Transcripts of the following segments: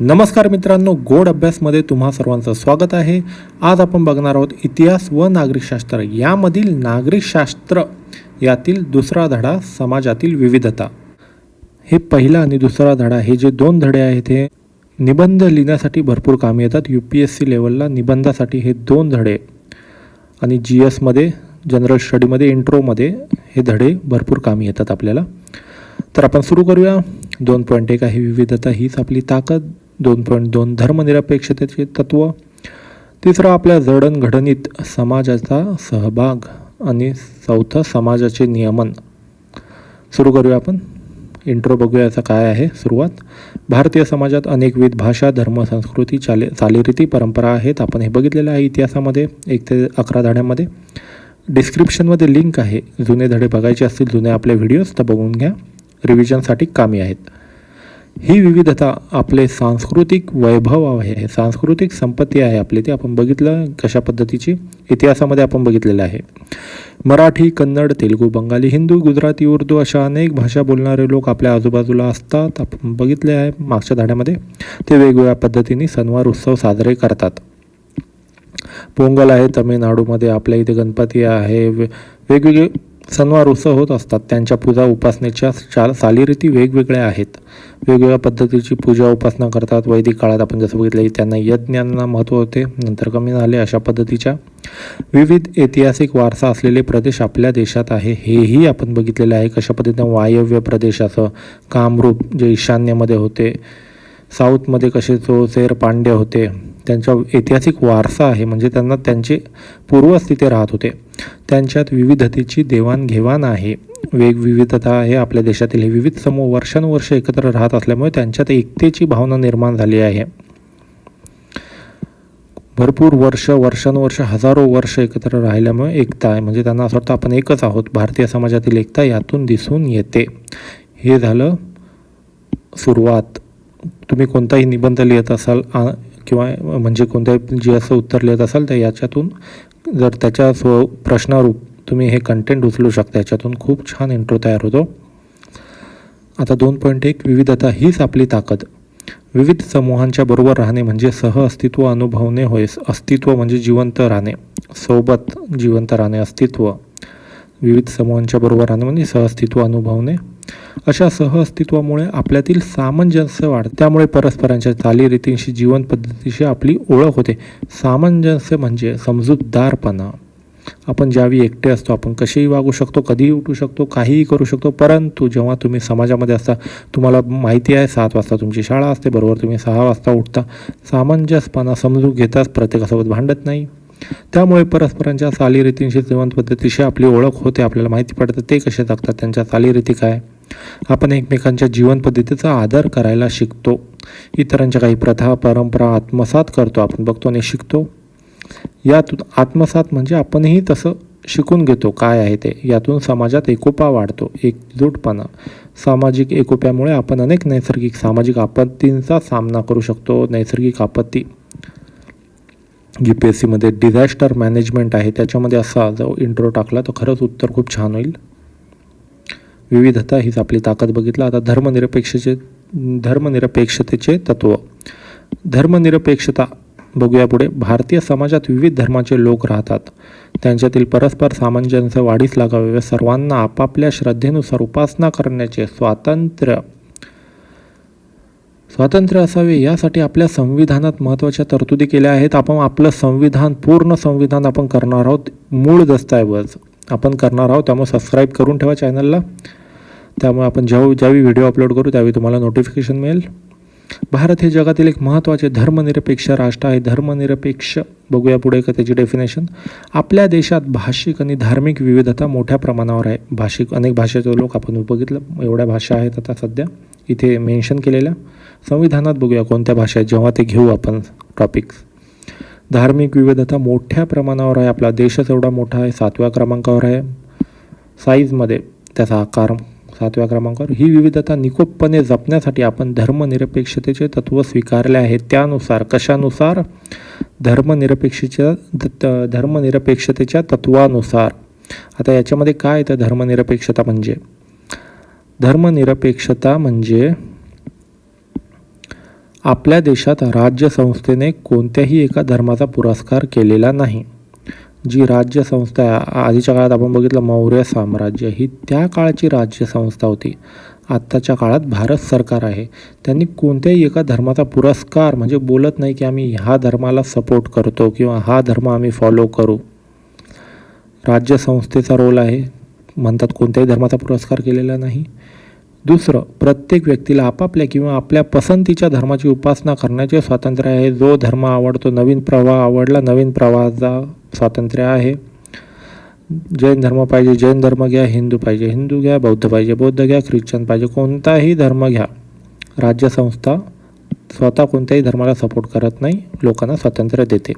नमस्कार मित्रांनो, गोड अभ्यासमध्ये तुम्हा सर्वांचं स्वागत आहे. आज आपण बघणार आहोत इतिहास व नागरिकशास्त्र यामधील नागरिकशास्त्र यातील दुसरा धडा समाजातील विविधता. हे पहिला आणि दुसरा धडा हे जे दोन धडे आहेत हे निबंध लिहिण्यासाठी भरपूर कामी येतात. UPSC लेवलला निबंधासाठी हे दोन धडे आणि GS मध्ये जनरल स्टडीमध्ये इंट्रोमध्ये हे धडे भरपूर कामी येतात आपल्याला. तर आपण सुरू करूया. 2.1 आहे विविधता हीच आपली ताकद. 2.2 धर्मनिरपेक्षतेचे तत्व. तिसरं आपल्या जडणघडणीत समाजाचा सहभाग आणि चौथं समाजाचे नियमन. सुरू करूया आपण. इंट्रो बघूया याचा काय आहे सुरुवात. भारतीय समाजात अनेकविध भाषा, धर्म, संस्कृती, चालीरीती, परंपरा आहेत. आपण हे बघितलेलं आहे इतिहासामध्ये 1 ते 11 धड्यांमध्ये. डिस्क्रिप्शनमध्ये लिंक आहे. जुने धडे बघायचे असतील, जुने आपले व्हिडिओज, तर बघून घ्या, रिव्हिजनसाठी कामी आहेत. ही विविधता आपले सांस्कृतिक वैभव आहे, सांस्कृतिक संपत्ती आहे आपली. ती आपण बघितलं कशा पद्धतीची इतिहासामध्ये आपण बघितलेलं आहे. मराठी, कन्नड, तेलुगू, बंगाली, हिंदू, गुजराती, उर्दू अशा अनेक भाषा बोलणारे लोक आपल्या आजूबाजूला असतात. आपण बघितले आहे मागच्या धड्यामध्ये. ते वेगवेगळ्या पद्धतीने सणवार उत्सव साजरे करतात. पोंगल आहे तमिळनाडूमध्ये, आपल्या इथे गणपती आहे, वेगवेगळे सणवार उत्सव होत असतात. त्यांच्या पूजा उपासनेच्या चालीरीती वेगवेगळ्या आहेत. वेगवेगळ्या पद्धतीची पूजा उपासना करतात. वैदिक काळात आपण जसं बघितलं त्यांना यज्ञांना महत्त्व होते, नंतर कमी झाले. अशा पद्धतीच्या विविध ऐतिहासिक वारसा असलेले प्रदेश आपल्या देशात आहे, हेही आपण बघितलेलं आहे. कशा पद्धतीनं वायव्य प्रदेशाचं कामरूप जे ईशान्येमध्ये होते, साऊथमध्ये कसे चोळसेर, पांड्य होते, त्यांचा ऐतिहासिक वारसा आहे. म्हणजे त्यांना त्यांचे पूर्वज तिथे राहत होते. त्यांच्यात विविधतेची देवाणघेवाण आहे. विविधता आहे आपल्या देशातील. हे विविध समूह वर्षानुवर्ष एकत्र राहत असल्यामुळे त्यांच्यात एकतेची भावना निर्माण झाली आहे. भरपूर वर्षानुवर्ष हजारो वर्ष एकत्र राहिल्यामुळे एकता आहे. म्हणजे त्यांना असं वाटतं आपण एकच आहोत. भारतीय समाजातील एकता यातून दिसून येते. हे झालं सुरुवात. तुम्ही कोणताही निबंध लिहित असाल किंवा म्हणजे कोणत्याही जे असं उत्तर लिहित असाल तर याच्यातून जर त्याच्या प्रश्नारूप तुम्ही हे कंटेंट उचलू शकता. याच्यातून खूप छान इंट्रो तयार होतो. आता 2.1 विविधता हीच आपली ताकद. विविध समूहांच्या बरोबर राहणे म्हणजे सहअस्तित्व अनुभवणे होय. अस्तित्व म्हणजे जिवंत राहणे, सोबत जिवंत राहणे, अस्तित्व. विविध समूहांच्या बरोबर राहणे म्हणजे सहअस्तित्व अनुभवणे. अशा सहअस्तित्वामुळे आपल्यातील सामंजस्य वाढते. त्यामुळे परस्परांच्या चालीरीतींशी, जीवन पद्धतीशी आपली ओळख होते. सामंजस्य म्हणजे समजूतदारपणा. आपण ज्यावेळी एकटे असतो आपण कसेही वागू शकतो, कधीही उठू शकतो, काहीही करू शकतो. परंतु जेव्हा तुम्ही समाजामध्ये असता, तुम्हाला माहिती आहे 7 वाजता तुमची शाळा असते, बरोबर तुम्ही 6 वाजता उठता. सामंजस्यपणा समजून घेताच, प्रत्येकासोबत भांडत नाही. त्यामुळे परस्परांच्या चालीरीतींशी, जीवन पद्धतीशी आपली ओळख होते. आपल्याला माहिती पडतं ते कसे जगतात, त्यांच्या चालीरीती काय. आपण एकमेकांच्या जीवन पद्धतीचा आदर करायला शिकतो. इतरांच्या काही प्रथा, परंपरा आत्मसात करतो. आपण बघतो आणि शिकतो. यातून आत्मसात म्हणजे आपणही तसं शिकून घेतो काय आहे ते. यातून समाजात एकोपा वाढतो, एकजूटपणा. सामाजिक एकोप्यामुळे आपण अनेक नैसर्गिक सामाजिक आपत्तींचा सामना करू शकतो. नैसर्गिक आपत्ती UPSC मध्ये डिझास्टर मॅनेजमेंट आहे, त्याच्यामध्ये असा जो इंट्रो टाकला तर खरंच उत्तर खूप छान होईल. विविधता हीच आपली ताकद बघितला. आता धर्मनिरपेक्षतेचे तत्व. धर्मनिरपेक्षता बघूया पुढे. भारतीय समाजात विविध धर्माचे लोक राहतात. त्यांच्यातील परस्पर सामंजस्य वाढीस लागावे. सर्वांना आपापल्या श्रद्धेनुसार उपासना करण्याचे स्वातंत्र्य असावे. यासाठी आपल्या संविधानात महत्त्वाच्या तरतुदी केल्या आहेत. आपण आपलं संविधान, पूर्ण संविधान आपण करणार आहोत. मूळ दस्तऐवज आपण करणार आहोत. त्यामुळे सबस्क्राईब करून ठेवा चॅनलला. त्यामुळे आपण ज्यावेळी व्हिडिओ अपलोड करू त्यावेळी तुम्हाला नोटिफिकेशन मिळेल. भारत हे जगातील एक महत्त्वाचे धर्मनिरपेक्ष राष्ट्र आहे. धर्मनिरपेक्ष बघूया पुढे का त्याची डेफिनेशन. आपल्या देशात भाषिक आणि धार्मिक विविधता मोठ्या प्रमाणावर आहे. अनेक भाषेचे लोक आपण बघितलं, एवढ्या भाषा आहेत आता सध्या इथे मेन्शन केलेल्या. संविधानात बघूया कोणत्या भाषा आहेत, जेव्हा ते घेऊ आपण टॉपिक्स. धार्मिक विविधता मोठ्या प्रमाणावर आहे. आपला देशच एवढा मोठा आहे, 7व्या क्रमांकावर आहे साईजमध्ये. त्याचा आकार 7व्या क्रमांकावर. ही विविधता निकोपपणे जपण्यासाठी आपण धर्मनिरपेक्षतेचे तत्व स्वीकारले आहे. त्यानुसार कशानुसार? धर्मनिरपेक्षतेच्या तत्वानुसार. आता याच्यामध्ये काय येतं धर्मनिरपेक्षता म्हणजे? धर्मनिरपेक्षता म्हणजे आपल्या देशात राज्यसंस्थेने कोणत्याही एका धर्माचा पुरस्कार केलेला नाही. जी राज्यसंस्था आधीच्या काळात आपण बघितलं मौर्य साम्राज्य, ही त्या काळची राज्यसंस्था होती. आत्ताच्या काळात भारत सरकार आहे. त्यांनी कोणत्याही एका धर्माचा पुरस्कार म्हणजे बोलत नाही की आम्ही ह्या धर्माला सपोर्ट करतो किंवा हा धर्म आम्ही फॉलो करू. राज्यसंस्थेचा रोल आहे, म्हणतात कोणत्याही धर्माचा पुरस्कार केलेला नाही. दुसरं, प्रत्येक व्यक्तीला आपापल्या किंवा आपल्या पसंतीच्या धर्माची उपासना करण्याचे स्वातंत्र्य आहे. जो धर्म आवडतो, नवीन प्रवाह आवडला, नवीन प्रवाहाचा स्वातंत्र्य आहे. जैन धर्म पाहिजे जैन धर्म घ्या, हिंदू पाहिजे हिंदू घ्या, बौद्ध पाहिजे बौद्ध घ्या, ख्रिश्चन पाहिजे कोणताही धर्म घ्या. राज्यसंस्था स्वतः कोणत्याही धर्माला सपोर्ट करत नाही, लोकांना स्वातंत्र्य देते.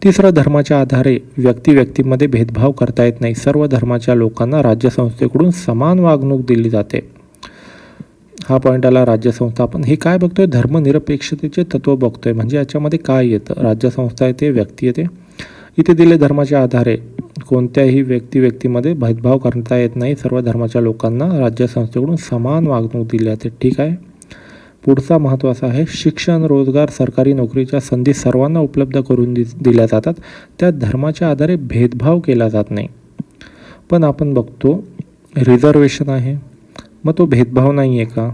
तिसरं, धर्माच्या आधारे व्यक्तीमध्ये भेदभाव करता येत नाही. सर्व धर्माच्या लोकांना राज्यसंस्थेकडून समान वागणूक दिली जाते. हा पॉईंट आला राज्यसंस्था. आपण हे काय बघतोय, धर्मनिरपेक्षतेचे तत्व बघतोय. म्हणजे याच्यामध्ये काय येतं, राज्यसंस्था येते, व्यक्ती येते. इथे दिले धर्माच्या आधारे कोणत्याही व्यक्तीमध्ये भेदभाव करता येत नाही. सर्व धर्माच्या लोकांना राज्यसंस्थेकडून समान वागणूक दिली जाते. ठीक आहे. पुढचा महत्त्वाचा आहे, शिक्षण, रोजगार, सरकारी नोकरीच्या संधी सर्वांना उपलब्ध करून दिल्या जातात. त्या धर्माच्या आधारे भेदभाव केला जात नाही. पण आपण बघतो रिझर्वेशन आहे, मग तो भेदभाव नाही आहे का?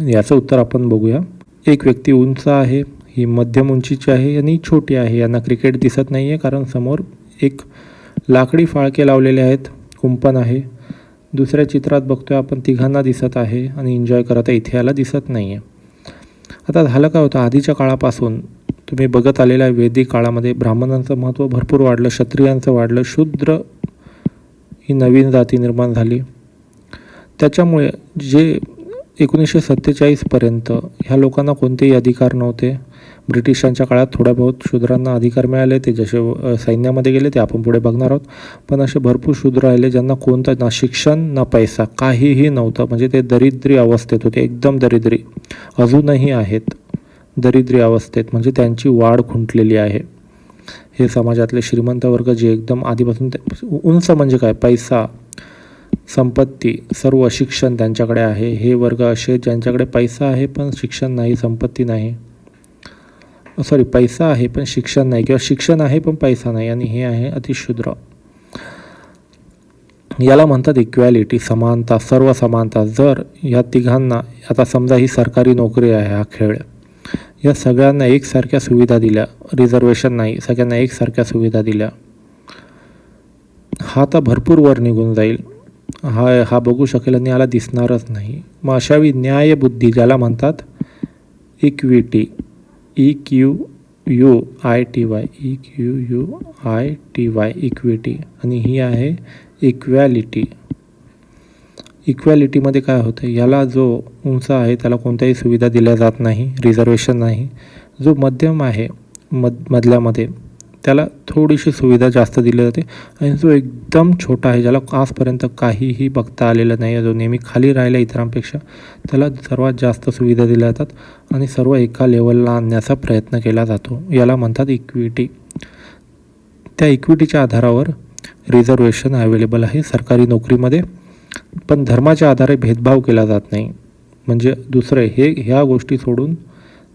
याचं उत्तर आपण बघूया. एक व्यक्ती उंच आहे, ही मध्यम उंचीची आहे आणि छोटी आहे. यांना क्रिकेट दिसत नाही आहे कारण समोर एक लाकडी फाळके लावलेले आहेत, कुंपण आहे. दुसऱ्या चित्रात बघतोय आपण तिघांना दिसत आहे आणि एन्जॉय करत आहे, इथे याला दिसत नाही आहे. आता झालं काय होतं, आधीच्या काळापासून तुम्ही बघत आलेल्या वैदिक काळामध्ये ब्राह्मणांचं महत्त्व भरपूर वाढलं, क्षत्रियांचं वाढलं, शूद्र ही नवीन जाती निर्माण झाली. त्याच्यामुळे जे 1947पर्यंत ह्या लोकांना कोणतेही अधिकार नव्हते. ब्रिटिशांच्या काळात थोड्या बहुत शूद्रांना अधिकार मिळाले, ते जसे सैन्यामध्ये गेले ते आपण पुढे बघणार आहोत. पण असे भरपूर शूद्र राहिले ज्यांना कोणतं ना शिक्षण ना पैसा काहीही नव्हतं. म्हणजे ते दरिद्री अवस्थेत होते, एकदम दरिद्री, अजूनही आहेत दरिद्री अवस्थेत. म्हणजे त्यांची वाढ खुंटलेली आहे. हे समाजातले श्रीमंत वर्ग जे एकदम आधीपासून उंच म्हणजे काय, पैसा, संपत्ती, सर्व शिक्षण त्यांच्याकडे आहे. हे वर्ग असे ज्यांच्याकडे पैसा आहे पण शिक्षण नाही, संपत्ती नाही, पैसा आहे पण शिक्षण नाही, किंवा शिक्षण आहे पण पैसा नाही, आणि हे आहे अतिशूद्र. याला म्हणतात इक्वॅलिटी, समानता, सर्व समानता. जर या तिघांना, आता समजा ही सरकारी नोकरी आहे, हा खेळ, या सगळ्यांना एकसारख्या सुविधा दिल्या, रिझर्वेशन नाही, सगळ्यांना एकसारख्या सुविधा दिल्या, हा तर भरपूर वर निघून जाईल. हा बघू शकेल आणि याला दिसणारच नाही. मग अशावी न्यायबुद्धी, ज्याला म्हणतात इक्विटी, EQUITY, इक्विटी, आणि ही आहे इक्वॅलिटी. इक्वॅलिटीमध्ये काय होतं, याला जो उंच आहे त्याला कोणत्याही सुविधा दिल्या जात नाही, रिझर्वेशन नाही. जो मध्यम आहे, मधल्यामध्ये, त्याला थोडीशी सुविधा जास्त दिली जाते. आणि जो एकदम छोटा आहे, ज्याला आजपर्यंत काहीही बघता आलेलं नाही आहे, जो नेहमी खाली राहिला इतरांपेक्षा, त्याला सर्वात जास्त सुविधा दिल्या जातात आणि सर्व एका लेवलला आणण्याचा प्रयत्न केला जातो. याला म्हणतात इक्विटी. त्या इक्विटीच्या आधारावर रिझर्वेशन अवेलेबल आहे सरकारी नोकरीमध्ये. पण धर्माच्या आधारे भेदभाव केला जात नाही. म्हणजे दुसरे ह्या गोष्टी सोडून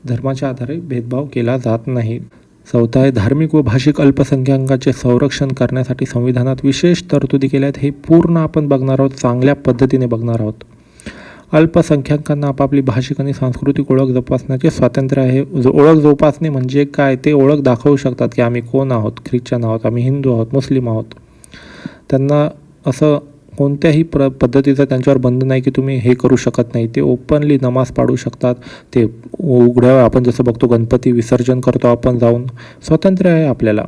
धर्माच्या आधारे भेदभाव केला जात नाही. चौथा आहे, धार्मिक व भाषिक अल्पसंख्याकांचे संरक्षण करण्यासाठी संविधानात विशेष तरतुदी केल्या आहेत. हे पूर्ण आपण बघणार आहोत, चांगल्या पद्धतीने बघणार आहोत. अल्पसंख्याकांना आपापली भाषिक आणि सांस्कृतिक ओळख जोपासण्याचे स्वातंत्र्य आहे. ओळख जोपासणे म्हणजे काय, ते ओळख दाखवू शकतात की आम्ही कोण आहोत, ख्रिश्चन आहोत, आम्ही हिंदू आहोत, मुस्लिम आहोत. त्यांना असं कोणत्याही पद्धतीचं त्यांच्यावर बंधन नाही की तुम्ही हे करू शकत नाही. ते ओपनली नमाज पाडू शकतात. ते उघड्यावर, आपण जसं बघतो गणपती विसर्जन करतो आपण जाऊन, स्वातंत्र्य आहे आपल्याला.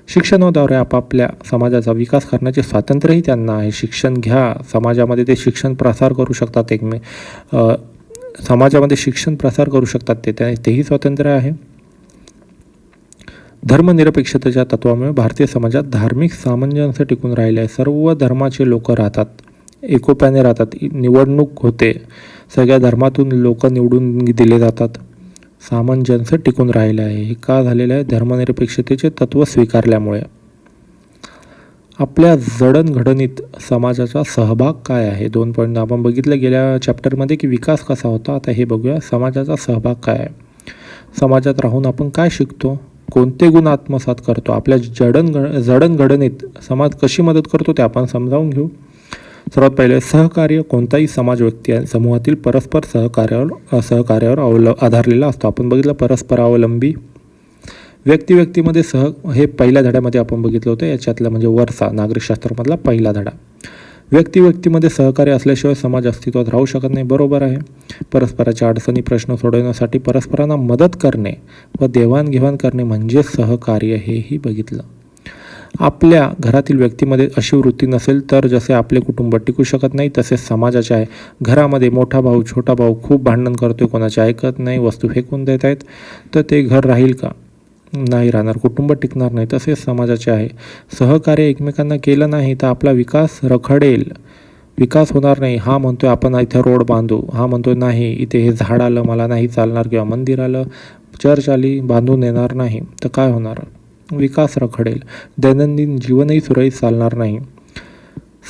शिक्षणाद्वारे आपापल्या समाजाचा विकास करण्याचे स्वातंत्र्यही त्यांना आहे. शिक्षण घ्या, समाजामध्ये ते शिक्षण प्रसार करू शकतात. समाजामध्ये शिक्षण प्रसार करू शकतात, तेही स्वातंत्र्य आहे. धर्मनिरपेक्षतेच्या तत्वामुळे भारतीय समाजात धार्मिक सामंजस्य टिकून राहिले आहे. सर्व धर्माचे लोक राहतात, एकोप्याने राहतात. निवडणूक होते, सगळ्या धर्मातून लोक निवडून दिले जातात. सामंजस्य टिकून राहिले आहे. हे का झालेलं आहे, धर्मनिरपेक्षतेचे तत्त्व स्वीकारल्यामुळे. आपल्या जडणघडणीत समाजाचा सहभाग काय आहे? 2 पॉईंट आपण बघितलं गेल्या चॅप्टरमध्ये की विकास कसा होता. आता हे बघूया समाजाचा सहभाग काय आहे. समाजात राहून आपण काय शिकतो, कोणते गुण आत्मसात करतो, आपल्या जडणघडणीत समाज कशी मदत करतो ते आपण समजावून घेऊ. सर्वात पहिले सहकार्य. कोणताही समाज व्यक्ती आणि समूहातील परस्पर सहकार्यावर आधारलेला असतो. आपण बघितलं परस्परावलंबी. व्यक्तीमध्ये हे पहिल्या धड्यामध्ये आपण बघितलं होतं, याच्यातलं म्हणजे वरचा नागरिकशास्त्रामधला पहिला धडा. व्यक्तीमध्ये सहकार्य असल्याशिवाय समाज अस्तित्वात राहू शकत नाही. बरोबर आहे. परस्पराच्या अडचणी प्रश्न सोडवण्यासाठी परस्परांना मदत करणे व देवाणघेवाण करणे म्हणजे सहकार्य, हेही बघितलं. आपल्या घरातील व्यक्तीमध्ये अशी वृत्ती नसेल तर जसे आपले कुटुंब टिकू शकत नाही तसेच समाजाचे आहे. घरामध्ये मोठा भाऊ छोटा भाऊ खूप भांडण करतोय, कोणाचे ऐकत नाही, वस्तू फेकून देत आहेत, तर ते घर राहील का? नाही राहणार, कुटुंब टिकणार नाही. तसेच समाजाचे आहे. सहकार्य एकमेकांना केलं नाही तर आपला विकास रखडेल, विकास होणार नाही. हा म्हणतोय आपण इथं रोड बांधू, हा म्हणतोय नाही इथे हे झाड आलं मला नाही चालणार, किंवा मंदिर आलं, चर्च आली, बांधून येणार नाही, तर काय होणार? विकास रखडेल. दैनंदिन जीवनही सुरळीत चालणार नाही.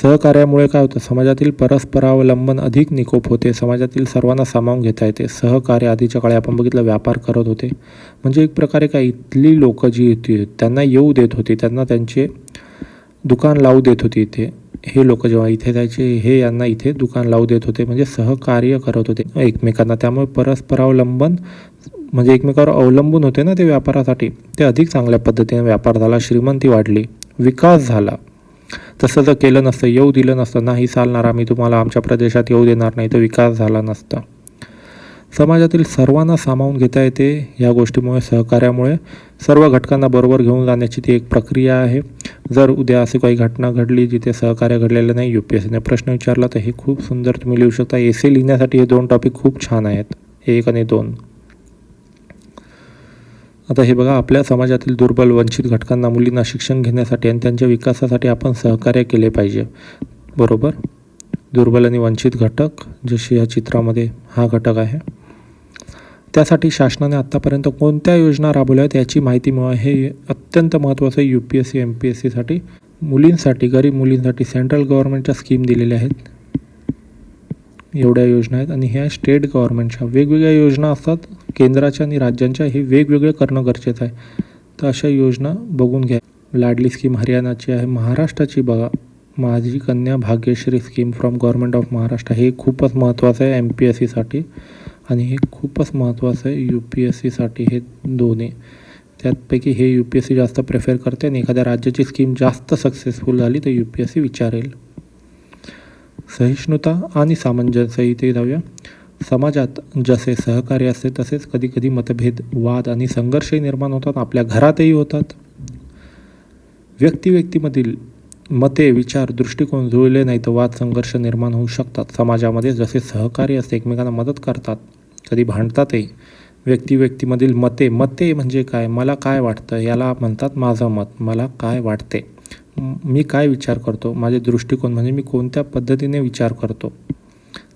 सहकार्यामुळे काय होतं, समाजातील परस्परावलंबन अधिक निकोप होते, समाजातील सर्वांना सामावून घेता येते. सहकार्य आधीच्या काळी आपण बघितलं व्यापार करत होते, म्हणजे एक प्रकारे काय इथली लोक जी होती त्यांना येऊ देत होती, त्यांना त्यांचे दुकान लावू देत होती. इथे हे लोक जेव्हा इथे जायचे हे यांना इथे दुकान लावू देत होते, म्हणजे सहकार्य करत होते एकमेकांना. त्यामुळे परस्परावलंबन म्हणजे एकमेकावर अवलंबून होते ना ते व्यापारासाठी, ते अधिक चांगल्या पद्धतीने व्यापार झाला, श्रीमंती वाढली, विकास झाला. तसं जर केलं नसतं, येऊ दिलं नसतं, नाही चालणार आम्ही तुम्हाला आमच्या प्रदेशात येऊ देणार नाही, तर विकास झाला नसता. समाजातील सर्वांना सामावून घेता येते. या गोष्टीमुळे सहकार्यामुळे सर्व घटकांना बरोबर घेऊन जाण्याची ती एक प्रक्रिया आहे. जर उद्या अशी काही घटना घडली जिथे सहकार्य घडलेलं नाही, UPSCने प्रश्न विचारला, तर हे खूप सुंदर तुम्ही लिहू शकता. एसे लिहिण्यासाठी हे 2 टॉपिक खूप छान आहेत, 1 आणि 2. आता हे बघा, आपल्या समाजातील दुर्बल वंचित घटकांना, मुलींना शिक्षण घेण्यासाठी आणि त्यांच्या विकासासाठी आपण सहकार्य केले पाहिजे. बरोबर. दुर्बल आणि वंचित घटक जसे या चित्रामध्ये हा घटक आहे, त्यासाठी शासनाने आत्तापर्यंत कोणत्या योजना राबवल्या आहेत याची माहिती मिळवा. हे अत्यंत महत्त्वाचं आहे. UPSC MPSCसाठी मुलींसाठी, गरीब मुलींसाठी सेंट्रल गव्हर्नमेंटच्या स्कीम दिलेल्या आहेत. एवढ्या योजना आहेत आणि ह्या स्टेट गव्हर्नमेंटच्या वेगवेगळ्या योजना असतात, केंद्राच्या आणि राज्यांच्या, हे वेगवेगळे करणं गरजेचं आहे. तर अशा योजना बघून घ्या. लाडली स्कीम हरियाणाची आहे. महाराष्ट्राची बघा, माझी कन्या Bhagyashree scheme from government of Maharashtra, हे खूपच महत्त्वाचं आहे MPSCसाठी आणि हे खूपच महत्त्वाचं आहे UPSCसाठी. हे दोन्ही त्यापैकी हे UPSC जास्त प्रेफर करते आणि एखाद्या राज्याची स्कीम जास्त सक्सेसफुल झाली तर UPSC विचारेल. सहिष्णुता आणि सामंजस्य इथे जाऊया. समाजात जसे सहकार्य असते तसेच कधीकधी मतभेद, वाद आणि संघर्षही निर्माण होतात, आपल्या घरातही होतात. व्यक्तीमधील मते, विचार, दृष्टिकोन जुळले नाही तर वाद, संघर्ष निर्माण होऊ शकतात. समाजामध्ये जसे सहकार्य असते, एकमेकांना मदत करतात, कधी भांडतातही. व्यक्तीमधील मते म्हणजे काय, मला काय वाटतं याला म्हणतात माझं मत. मला काय वाटते, मी काय विचार करतो, माझे दृष्टिकोन म्हणजे मी कोणत्या पद्धतीने विचार करतो,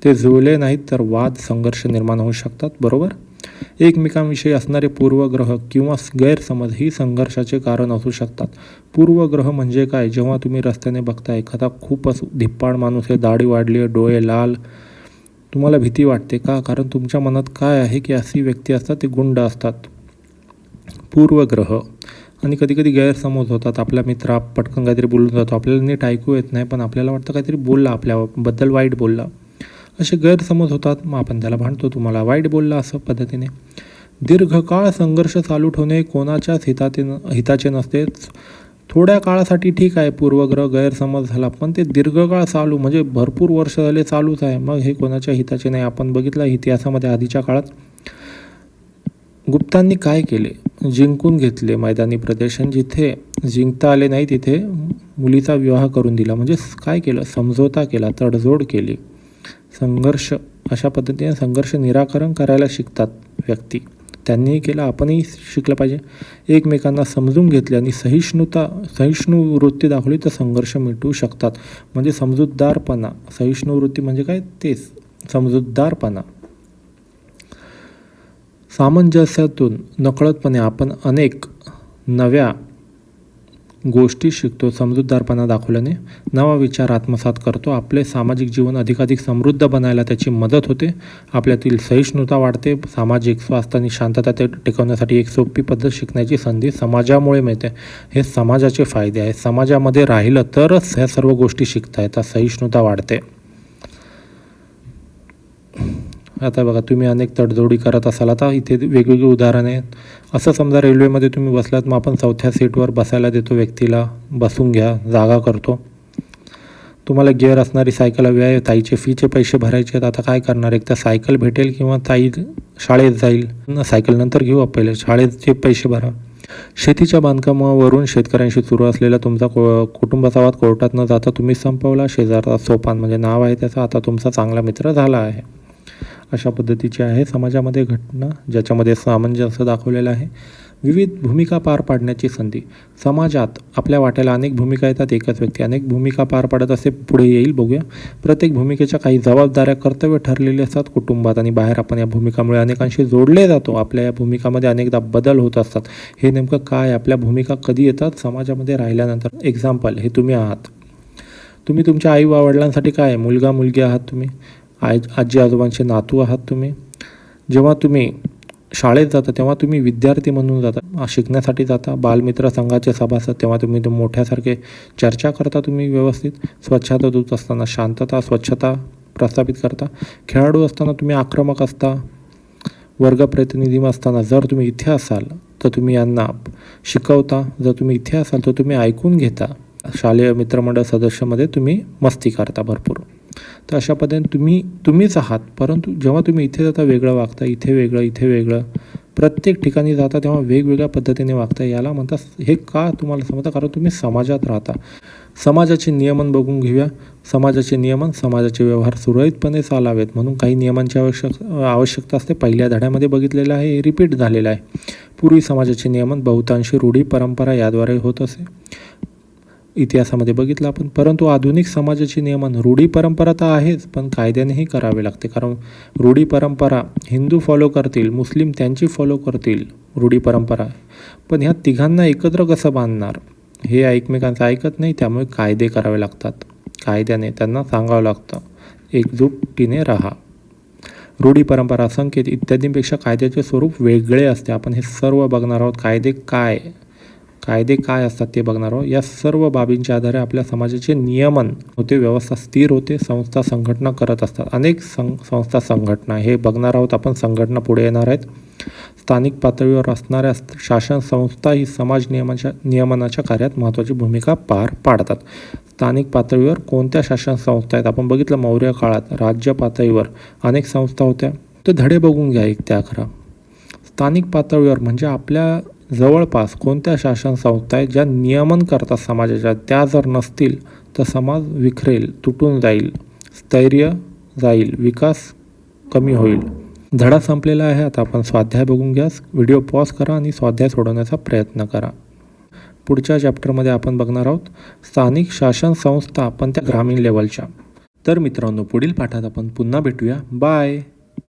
ते जुळले नाहीत तर वाद, संघर्ष निर्माण होऊ शकतात. बरोबर. एकमेकांविषयी असणारे पूर्वग्रह किंवा गैरसमज ही संघर्षाचे कारण असू शकतात. पूर्वग्रह म्हणजे काय, जेव्हा तुम्ही रस्त्याने बघता एखादा खूपच धिप्पाड माणूस आहे, दाढी वाढली आहे, डोळे लाल, तुम्हाला भीती वाटते का? कारण तुमच्या मनात काय आहे की अशी व्यक्ती असतात, ते गुंड असतात. पूर्वग्रह. आणि कधीकधी गैरसमज होतात. आपला मित्र पटकन काहीतरी बोलून जातो, आपल्याला नीट ऐकू येत नाही, पण आपल्याला वाटतं काहीतरी बोलला, आपल्याबद्दल वाईट बोलला. असे गैरसमज होतात, मग आपण त्याला भांडतो, तुम्हाला वाईट बोलला असं पद्धतीने. दीर्घकाळ संघर्ष चालू ठेवणे कोणाच्याच हिताचे नसते. थोड्या काळासाठी ठीक आहे, पूर्वग्रह गैरसमज झाला, पण ते दीर्घकाळ चालू म्हणजे भरपूर वर्ष झाले चालूच आहे, मग हे कोणाच्या हिताचे नाही. आपण बघितलं इतिहासामध्ये आधीच्या काळात गुप्तांनी काय केले, जिंकून घेतले मैदानी प्रदेश, जिथे जिंकता आले नाही तिथे मुलीचा विवाह करून दिला. म्हणजे काय केलं, समझोता केला, तडजोड केली. संघर्ष, अशा पद्धतीने संघर्ष निराकरण करायला शिकतात व्यक्ती. त्यांनीही केलं, आपणही शिकलं पाहिजे. एकमेकांना समजून घेतले आणि सहिष्णू वृत्ती दाखवली तर संघर्ष मिटवू शकतात. म्हणजे समजूतदारपणा, सहिष्णू वृत्ती म्हणजे काय, तेच समजूतदारपणा. सामंजस्यातून नकळतपणे आपण अनेक नव्या गोष्टी शिकतो, समजूतदारपणा दाखवल्याने नवा विचार आत्मसात करतो, आपले सामाजिक जीवन अधिकाधिक समृद्ध बनायला त्याची मदत होते, आपल्यातील सहिष्णुता वाढते, सामाजिक स्वास्थ्य आणि शांतता ते टिकवण्यासाठी एक सोपी पद्धत शिकण्याची संधी समाजामुळे मिळते. हे समाजाचे फायदे आहेत. समाजामध्ये राहिलं तरच ह्या सर्व गोष्टी शिकता येतात, सहिष्णुता वाढते. आता बघा, तुम्ही अनेक तडजोडी करत असाल. आता इथे वेगवेगळी उदाहरणं आहेत. असं समजा रेल्वेमध्ये तुम्ही बसलात, मग आपण 4थ्या सीटवर बसायला देतो व्यक्तीला, बसून घ्या, जागा करतो. तुम्हाला गिअर असणारी सायकल हवी आहे, ताईचे फीचे पैसे भरायचे आहेत. आता काय करणार, एक तर सायकल भेटेल किंवा ताई शाळेत जाईल. सायकल नंतर घेऊ, पहिले शाळेचे पैसे भरा. शेतीच्या बांधकामावरून शेतकऱ्यांशी सुरू असलेला तुमचा कुटुंबाचा वाद कोर्टात न जाता तुम्ही संपवला. शेजारचा सोपान म्हणजे नाव आहे त्याचा, आता तुमचा चांगला मित्र झाला आहे. अशा पद्धतीची आहे समाजामध्ये घटना, ज्याच्यामध्ये सामंजस्य दाखवलेलं आहे. विविध भूमिका पार पाडण्याची संधी. समाजात आपल्या वाट्याला अनेक भूमिका येतात. एकच व्यक्ती अनेक भूमिका पार पाडत असे पुढे येईल. बघूया. प्रत्येक भूमिकेच्या काही जबाबदाऱ्या, कर्तव्य ठरलेले असतात. कुटुंबात आणि बाहेर आपण या भूमिकामुळे अनेकांशी जोडले जातो. आपल्या या भूमिकामध्ये अनेकदा बदल होत असतात. हे नेमकं काय, आपल्या भूमिका कधी येतात, समाजामध्ये राहिल्यानंतर. एक्झाम्पल, हे तुम्ही आहात. तुम्ही तुमच्या आई व वडिलांसाठी काय, मुलगा मुलगी आहात, तुम्ही आजी आजोबांचे नातू आहात. तुम्ही जेव्हा तुम्ही शाळेत जाता तेव्हा तुम्ही विद्यार्थी म्हणून जाता, शिकण्यासाठी जाता. बालमित्र संघाचे सभासद, तेव्हा तुम्ही मोठ्यासारखे चर्चा करता. तुम्ही व्यवस्थित स्वच्छता दूत असताना शांतता स्वच्छता प्रस्थापित करता. खेळाडू असताना तुम्ही आक्रमक असता. वर्गप्रतिनिधी असताना जर तुम्ही इथे असाल तर तुम्ही यांना शिकवता. जर तुम्ही इथे असाल तर तुम्ही ऐकून घेता. शालेय मित्रमंडळ सदस्यामध्ये तुम्ही मस्ती करता भरपूर. तर अशा पद्धतीने तुम्हीच आहात. परंतु जेव्हा तुम्ही इथे जाता वेगळं वागता, इथे वेगळं, इथे वेगळं. प्रत्येक ठिकाणी जाता तेव्हा वेगवेगळ्या पद्धतीने वागता. याला म्हणतात, हे का तुम्हाला समजतं, कारण तुम्ही समाजात राहता. समाजाचे नियमन बघून घेऊया. समाजाचे नियमन, समाजाचे व्यवहार सुरळीतपणे चालावेत म्हणून काही नियमांची आवश्यकता असते. पहिल्या धड्यामध्ये बघितलेलं आहे, हे रिपीट झालेलं आहे. पूर्वी समाजाचे नियमन बहुतांशी रूढी परंपरा याद्वारे होत असे, इतिहासामध्ये बघितलं आपण. परंतु आधुनिक समाजाची नियमन, रूढी परंपरा तर आहेच, पण कायद्यानेही करावे लागते. कारण रूढी परंपरा हिंदू फॉलो करतील, मुस्लिम त्यांची फॉलो करतील रूढी परंपरा. पण ह्या तिघांना एकत्र कसं बांधणार, हे एकमेकांचं ऐकत नाही. त्यामुळे कायदे करावे लागतात. कायद्याने त्यांना सांगावं लागतं, एकजुटीने राहा. रूढी परंपरा, संकेत इत्यादींपेक्षा कायद्याचे स्वरूप वेगळे असते. आपण हे सर्व बघणार आहोत. कायदे काय असतात ते बघणार आहोत. या सर्व बाबींच्या आधारे आपल्या समाजाचे नियमन होते, व्यवस्था स्थिर होते, संस्था संघटना करत असतात. अनेक संस्था संघटना हे बघणार आहोत आपण. संघटना पुढे येणार आहेत. स्थानिक पातळीवर असणाऱ्या शासन संस्था ही समाज नियमनाच्या कार्यात महत्त्वाची भूमिका पार पाडतात. स्थानिक पातळीवर कोणत्या शासन संस्था आहेत, आपण बघितलं मौर्य काळात राज्य पातळीवर अनेक संस्था होत्या. तर धडे बघून घ्या 1 ते 11. स्थानिक पातळीवर म्हणजे आपल्या जवळपास कोणत्या शासन संस्था आहेत ज्या नियमन करतात समाजाच्या. त्या जर नसतील तर समाज विखरेल, तुटून जाईल, स्थैर्य जाईल, विकास कमी होईल. धडा संपलेला आहे. आता आपण स्वाध्याय बघून घ्या. व्हिडिओ पॉज करा आणि स्वाध्याय सोडवण्याचा प्रयत्न करा. पुढच्या चॅप्टरमध्ये आपण बघणार आहोत स्थानिक शासन संस्था, पण त्या ग्रामीण लेवलच्या. तर मित्रांनो, पुढील पाठात आपण पुन्हा भेटूया. बाय.